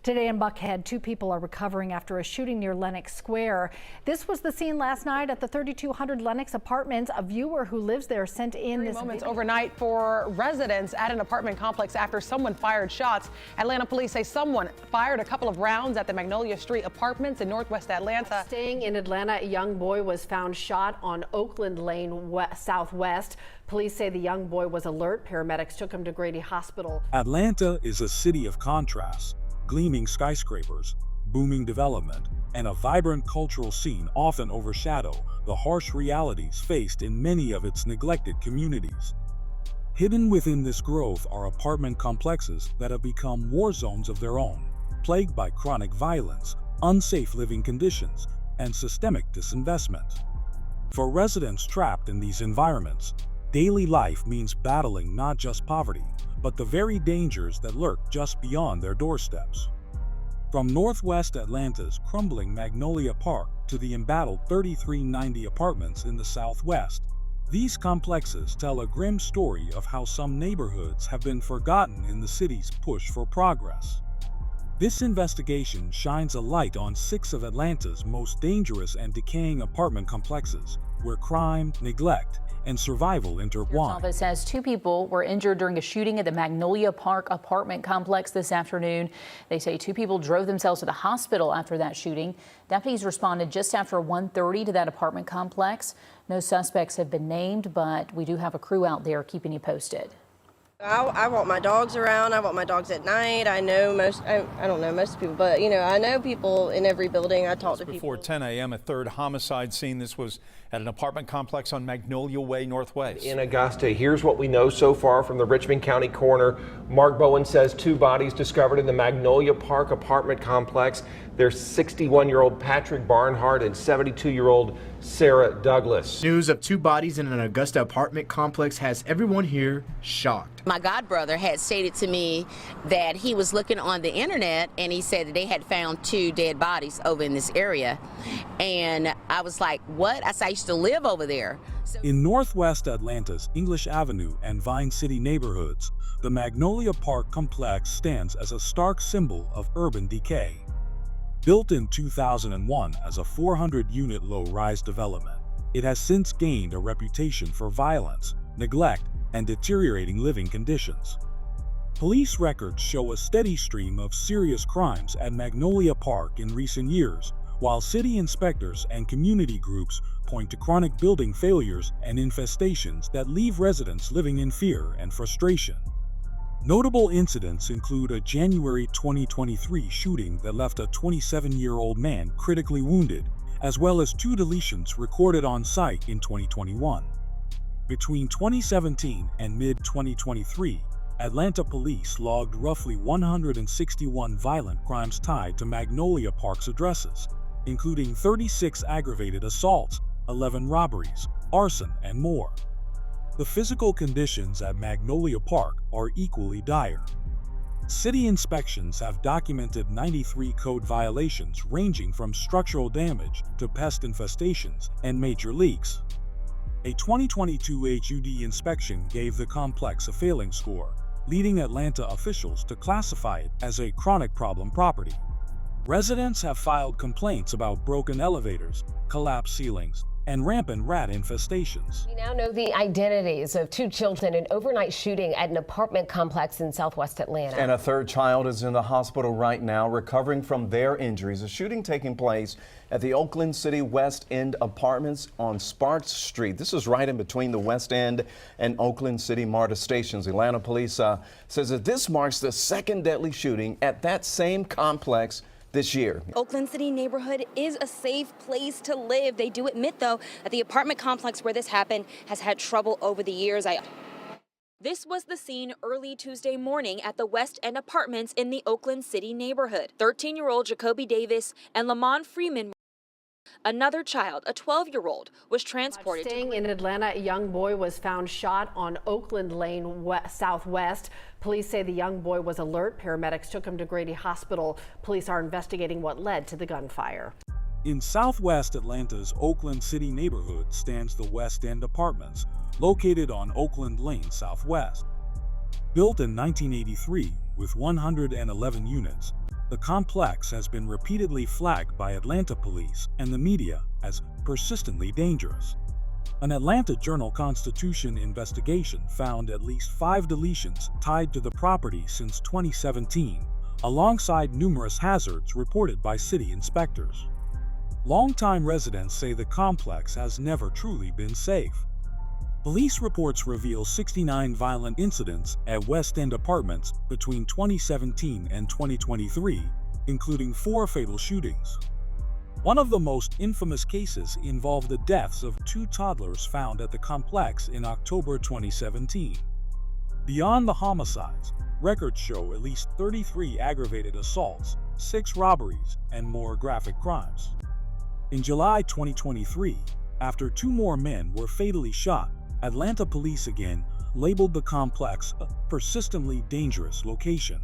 Today in Buckhead, 2 people are recovering after a shooting near Lenox Square. This was the scene last night at the 3200 Lenox apartments. A viewer who lives there sent in this moments overnight for residents at an apartment complex after someone fired shots. Atlanta police say someone fired a couple of rounds at the Magnolia Street apartments in Northwest Atlanta. Staying in Atlanta, a young boy was found shot on Oakland Lane Southwest. Police say the young boy was alert. Paramedics took him to Grady Hospital. Atlanta is a city of contrasts. Gleaming skyscrapers, booming development, and a vibrant cultural scene often overshadow the harsh realities faced in many of its neglected communities. Hidden within this growth are apartment complexes that have become war zones of their own, plagued by chronic violence, unsafe living conditions, and systemic disinvestment. For residents trapped in these environments, daily life means battling not just poverty, but the very dangers that lurk just beyond their doorsteps. From Northwest Atlanta's crumbling Magnolia Park to the embattled 3390 apartments in the Southwest, these complexes tell a grim story of how some neighborhoods have been forgotten in the city's push for progress. This investigation shines a light on 6 of Atlanta's most dangerous and decaying apartment complexes, where crime, neglect, and survival intertwine. The office says 2 people were injured during a shooting at the Magnolia Park apartment complex this afternoon. They say 2 people drove themselves to the hospital after that shooting. Deputies responded just after 1:30 to that apartment complex. No suspects have been named, but we do have a crew out there keeping you posted. I walk my dogs around. I walk my dogs at night. I know I don't know most people, but I know people in every building. I talk to people. Before 10 a.m., a third homicide scene. This was at an apartment complex on Magnolia Way Northwest. In Augusta, here's what we know so far from the Richmond County coroner. Mark Bowen says 2 bodies discovered in the Magnolia Park apartment complex. There's 61-year-old Patrick Barnhart and 72-year-old Sarah Douglas. News of 2 bodies in an Augusta apartment complex has everyone here shocked. My godbrother had stated to me that he was looking on the internet and he said that they had found 2 dead bodies over in this area. And I was like, what? I said, I used to live over there. In Northwest Atlanta's English Avenue and Vine City neighborhoods, the Magnolia Park complex stands as a stark symbol of urban decay. Built in 2001 as a 400-unit low-rise development, it has since gained a reputation for violence, neglect, and deteriorating living conditions. Police records show a steady stream of serious crimes at Magnolia Park in recent years, while city inspectors and community groups point to chronic building failures and infestations that leave residents living in fear and frustration. Notable incidents include a January 2023 shooting that left a 27-year-old man critically wounded, as well as 2 deletions recorded on site in 2021. Between 2017 and mid-2023, Atlanta police logged roughly 161 violent crimes tied to Magnolia Park's addresses, including 36 aggravated assaults, 11 robberies, arson, and more. The physical conditions at Magnolia Park are equally dire. City inspections have documented 93 code violations ranging from structural damage to pest infestations and major leaks. A 2022 HUD inspection gave the complex a failing score, leading Atlanta officials to classify it as a chronic problem property. Residents have filed complaints about broken elevators, collapsed ceilings, and rampant rat infestations. We now know the identities of 2 children in an overnight shooting at an apartment complex in Southwest Atlanta. And a 3rd child is in the hospital right now recovering from their injuries. A shooting taking place at the Oakland City West End apartments on Sparks Street. This is right in between the West End and Oakland City MARTA stations. Atlanta police says that this marks the 2nd deadly shooting at that same complex this year. Oakland City neighborhood is a safe place to live. They do admit, though, that the apartment complex where this happened has had trouble over the years. This was the scene early Tuesday morning at the West End apartments in the Oakland City neighborhood. 13-year-old Jacoby Davis and Lamont Freeman. Another child, a 12-year-old, was transported. Staying in Atlanta, a young boy was found shot on Oakland Lane Southwest. Police say the young boy was alert. Paramedics took him to Grady Hospital. Police are investigating what led to the gunfire. In Southwest Atlanta's Oakland City neighborhood stands the West End Apartments, located on Oakland Lane Southwest. Built in 1983 with 111 units, The complex has been repeatedly flagged by Atlanta police and the media as persistently dangerous. An Atlanta Journal-Constitution investigation found at least 5 deletions tied to the property since 2017, alongside numerous hazards reported by city inspectors. Longtime residents say the complex has never truly been safe. Police reports reveal 69 violent incidents at West End Apartments between 2017 and 2023, including 4 fatal shootings. One of the most infamous cases involved the deaths of 2 toddlers found at the complex in October 2017. Beyond the homicides, records show at least 33 aggravated assaults, 6 robberies, and more graphic crimes. In July 2023, after 2 more men were fatally shot, Atlanta police again labeled the complex a persistently dangerous location.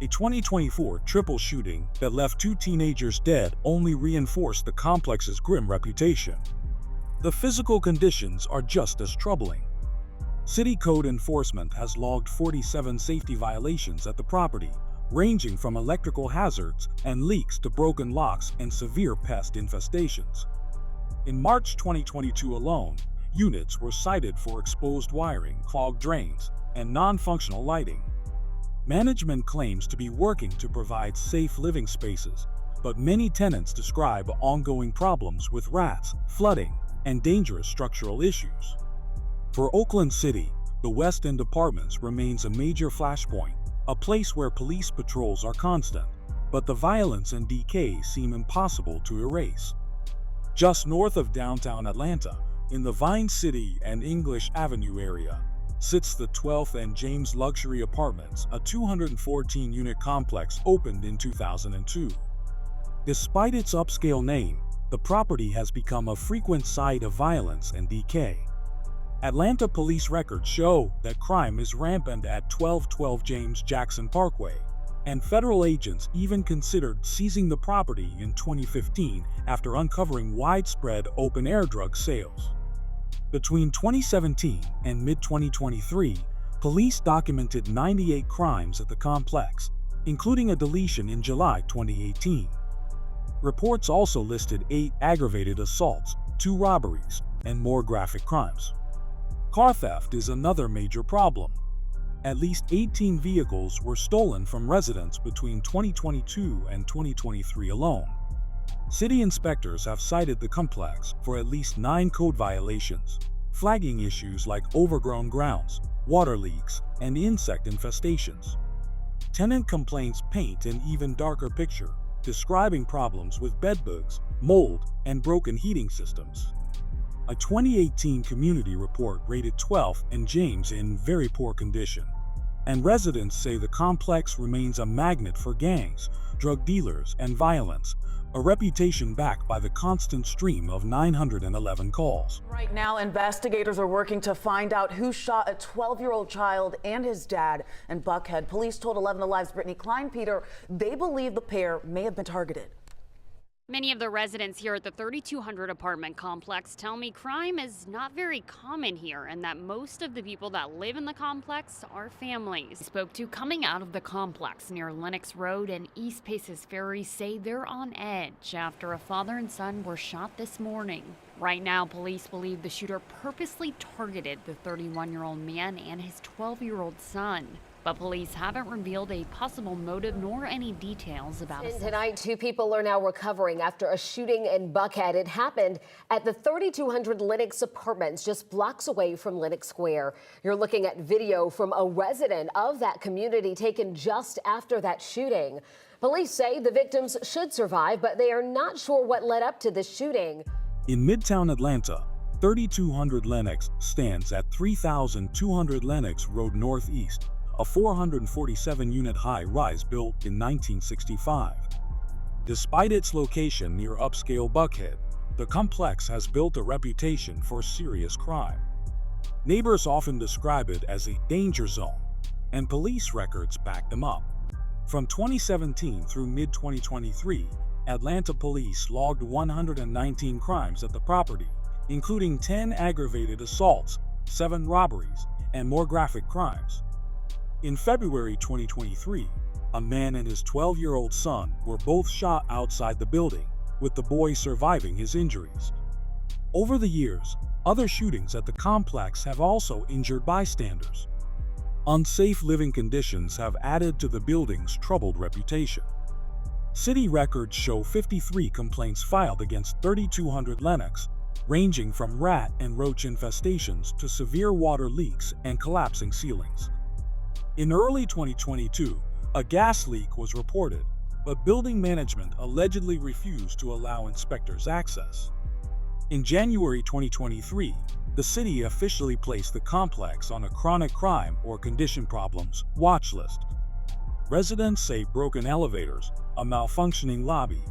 A 2024 triple shooting that left 2 teenagers dead only reinforced the complex's grim reputation. The physical conditions are just as troubling. City code enforcement has logged 47 safety violations at the property, ranging from electrical hazards and leaks to broken locks and severe pest infestations. In March 2022 alone, units were cited for exposed wiring, clogged drains, and non-functional lighting. Management claims to be working to provide safe living spaces, but many tenants describe ongoing problems with rats, flooding, and dangerous structural issues. For Oakland City, the West End Apartments remains a major flashpoint, a place where police patrols are constant, but the violence and decay seem impossible to erase. Just north of downtown Atlanta, in the Vine City and English Avenue area, sits the 12th and James Luxury Apartments, a 214-unit complex opened in 2002. Despite its upscale name, the property has become a frequent site of violence and decay. Atlanta police records show that crime is rampant at 1212 James Jackson Parkway, and federal agents even considered seizing the property in 2015 after uncovering widespread open-air drug sales. Between 2017 and mid-2023, police documented 98 crimes at the complex, including a deletion in July 2018. Reports also listed 8 aggravated assaults, 2 robberies, and more graphic crimes. Car theft is another major problem. At least 18 vehicles were stolen from residents between 2022 and 2023 alone. City inspectors have cited the complex for at least 9 code violations, flagging issues like overgrown grounds, water leaks, and insect infestations. Tenant complaints paint an even darker picture, describing problems with bedbugs, mold, and broken heating systems. A 2018 community report rated 12th and James in very poor condition, and residents say the complex remains a magnet for gangs, drug dealers, and violence, a reputation backed by the constant stream of 911 calls. Right now, investigators are working to find out who shot a 12-year-old child and his dad in Buckhead. Police told 11 Alive's Brittany Klein-Peter they believe the pair may have been targeted. Many of the residents here at the 3200 apartment complex tell me crime is not very common here and that most of the people that live in the complex are families. I spoke to coming out of the complex near Lenox Road and East Paces Ferry say they're on edge after a father and son were shot this morning. Right now, police believe the shooter purposely targeted the 31-year-old man and his 12-year-old son. But police haven't revealed a possible motive nor any details about it. Tonight, 2 people are now recovering after a shooting in Buckhead. It happened at the 3200 Lenox Apartments, just blocks away from Lenox Square. You're looking at video from a resident of that community taken just after that shooting. Police say the victims should survive, but they are not sure what led up to this shooting. In Midtown Atlanta, 3200 Lenox stands at 3200 Lenox Road Northeast, a 447-unit high-rise built in 1965. Despite its location near upscale Buckhead, the complex has built a reputation for serious crime. Neighbors often describe it as a danger zone, and police records back them up. From 2017 through mid-2023, Atlanta police logged 119 crimes at the property, including 10 aggravated assaults, 7 robberies, and more graphic crimes. In February 2023, a man and his 12-year-old son were both shot outside the building, with the boy surviving his injuries. Over the years, other shootings at the complex have also injured bystanders. Unsafe living conditions have added to the building's troubled reputation. City records show 53 complaints filed against 3200 Lenox, ranging from rat and roach infestations to severe water leaks and collapsing ceilings. In early 2022, a gas leak was reported, but building management allegedly refused to allow inspectors access. In January 2023, the city officially placed the complex on a chronic crime or condition problems watch list. Residents say broken elevators, a malfunctioning lobby,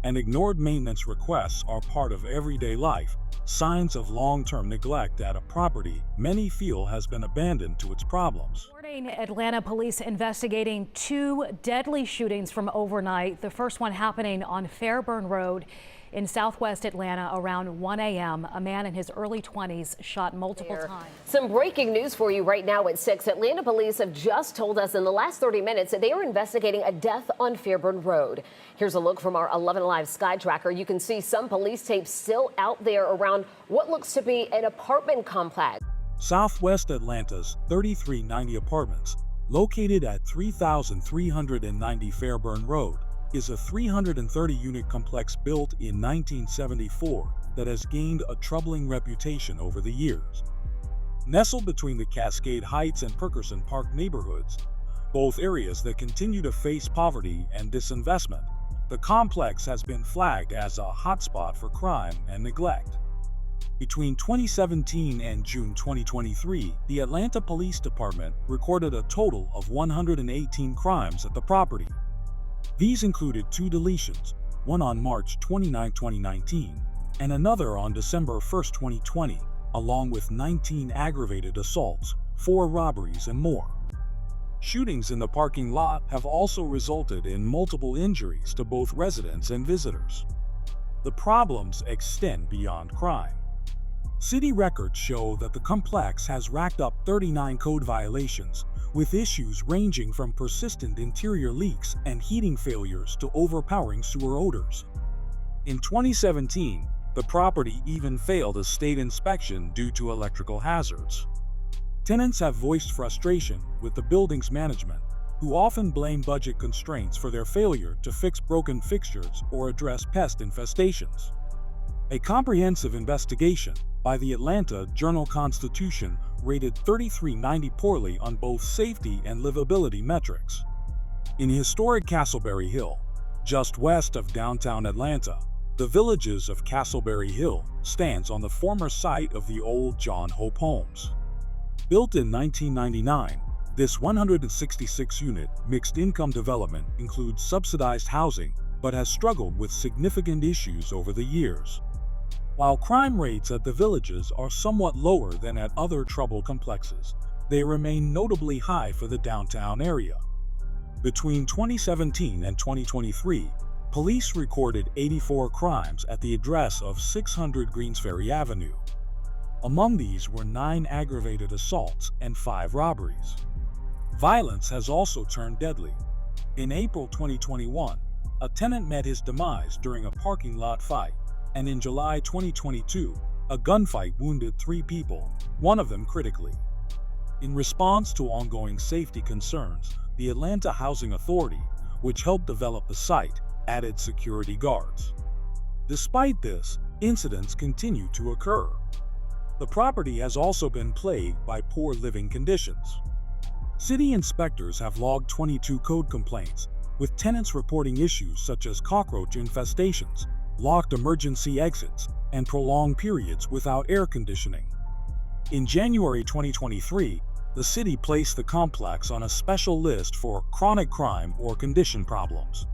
and ignored maintenance requests are part of everyday life, signs of long-term neglect at a property many feel has been abandoned to its problems. Atlanta police investigating two deadly shootings from overnight. The first one happening on Fairburn Road in southwest Atlanta around 1 a.m. A man in his early 20s shot multiple times. Some breaking news for you right now at 6. Atlanta police have just told us in the last 30 minutes that they are investigating a death on Fairburn Road. Here's a look from our 11 Alive Sky Tracker. You can see some police tape still out there around what looks to be an apartment complex. Southwest Atlanta's 3390 Apartments, located at 3390 Fairburn Road, is a 330-unit complex built in 1974 that has gained a troubling reputation over the years. Nestled between the Cascade Heights and Perkerson Park neighborhoods, both areas that continue to face poverty and disinvestment, the complex has been flagged as a hotspot for crime and neglect. Between 2017 and June 2023, the Atlanta Police Department recorded a total of 118 crimes at the property. These included 2 deletions, one on March 29, 2019, and another on December 1, 2020, along with 19 aggravated assaults, 4 robberies, and more. Shootings in the parking lot have also resulted in multiple injuries to both residents and visitors. The problems extend beyond crime. City records show that the complex has racked up 39 code violations, with issues ranging from persistent interior leaks and heating failures to overpowering sewer odors. In 2017, the property even failed a state inspection due to electrical hazards. Tenants have voiced frustration with the building's management, who often blame budget constraints for their failure to fix broken fixtures or address pest infestations. A comprehensive investigation by the Atlanta Journal-Constitution rated 3390 poorly on both safety and livability metrics. In historic Castleberry Hill, just west of downtown Atlanta, the Villages of Castleberry Hill stands on the former site of the old John Hope Homes. Built in 1999, this 166-unit mixed-income development includes subsidized housing but has struggled with significant issues over the years. While crime rates at the Villages are somewhat lower than at other troubled complexes, they remain notably high for the downtown area. Between 2017 and 2023, police recorded 84 crimes at the address of 600 Greensferry Avenue. Among these were 9 aggravated assaults and 5 robberies. Violence has also turned deadly. In April 2021, a tenant met his demise during a parking lot fight, and in July 2022, a gunfight wounded 3 people, one of them critically. In response to ongoing safety concerns, the Atlanta Housing Authority, which helped develop the site, added security guards. Despite this, incidents continue to occur. The property has also been plagued by poor living conditions. City inspectors have logged 22 code complaints, with tenants reporting issues such as cockroach infestations, locked emergency exits, and prolonged periods without air conditioning. In January 2023, the city placed the complex on a special list for chronic crime or condition problems.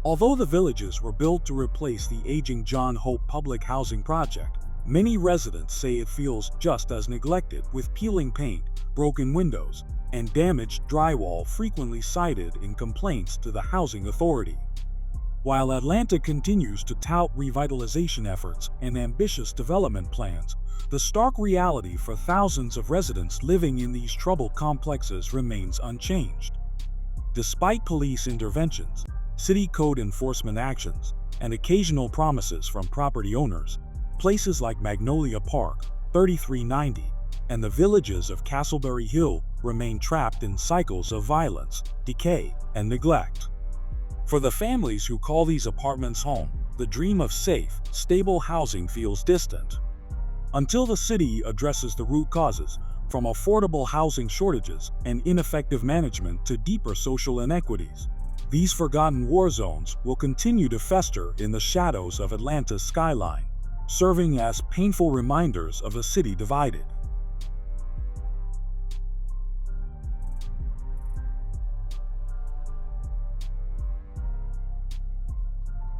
Although the Villages were built to replace the aging John Hope public housing project, many residents say it feels just as neglected, with peeling paint, broken windows, and damaged drywall frequently cited in complaints to the Housing Authority. While Atlanta continues to tout revitalization efforts and ambitious development plans, the stark reality for thousands of residents living in these troubled complexes remains unchanged. Despite police interventions, city code enforcement actions, and occasional promises from property owners, places like Magnolia Park, 3390, and the villages of Castleberry Hill remain trapped in cycles of violence, decay, and neglect. For the families who call these apartments home, the dream of safe, stable housing feels distant. Until the city addresses the root causes, from affordable housing shortages and ineffective management to deeper social inequities, these forgotten war zones will continue to fester in the shadows of Atlanta's skyline, serving as painful reminders of a city divided.